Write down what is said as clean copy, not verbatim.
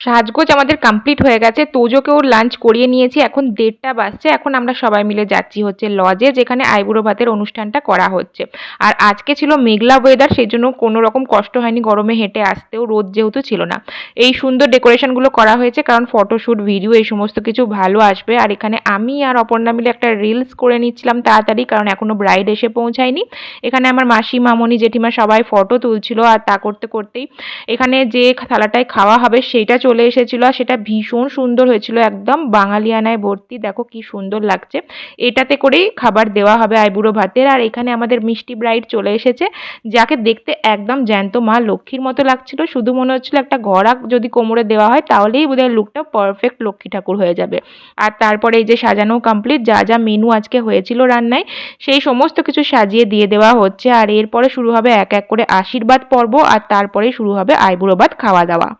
সাজগোজ আমাদের কমপ্লিট হয়ে গেছে, তোজোকেও লাঞ্চ করিয়ে নিয়েছি। এখন 1:30টা বাজছে। এখন আমরা সবাই মিলে যাচ্ছি হচ্ছে লজে, যেখানে আইবুড়ো ভাতের অনুষ্ঠানটা করা হচ্ছে। আর আজকে ছিল মেঘলা ওয়েদার, সেই জন্য কোনো রকম কষ্ট হয়নি গরমে হেঁটে আসতেও, রোদ যেহেতু ছিল না। এই সুন্দর ডেকোরেশনগুলো করা হয়েছে কারণ ফটোশ্যুট ভিডিও এই সমস্ত কিছু ভালো আসবে। আর এখানে আমি আর অপর্ণা মিলে একটা রিলস করে নিচ্ছিলাম তাড়াতাড়ি, কারণ এখনো ব্রাইড এসে পৌঁছায়নি। এখানে আমার মাসি, মামনি, জেঠিমা সবাই ফটো তুলছিল, আর তা করতে করতেই এখানে যে থালাটায় খাওয়া হবে সেইটা চলে এসেছিল, আর সেটা ভীষণ সুন্দর হয়েছিল, একদম বাঙালিয়ানায় ভর্তি। দেখো কি সুন্দর লাগছে। এটাতে করেই খাবার দেওয়া হবে আইবুড়ো ভাতের। আর এখানে আমাদের মিষ্টি ব্রাইড চলে এসেছে, যাকে দেখতে একদম জ্যান্ত মা লক্ষ্মীর মতো লাগছিল। শুধু মনে হচ্ছিল একটা ঘোড়া যদি কোমরে দেওয়া হয় তাহলেই বোধহয় লুকটা পারফেক্ট লক্ষ্মী ঠাকুর হয়ে যাবে। আর তারপরে এই যে সাজানো কমপ্লিট, যা যা মেনু আজকে হয়েছিল রান্নায় সেই সমস্ত কিছু সাজিয়ে দিয়ে দেওয়া হচ্ছে। আর এরপরে শুরু হবে এক এক করে আশীর্বাদ পর্ব, আর তারপরে শুরু হবে আইবুড়ো ভাত খাওয়া দাওয়া।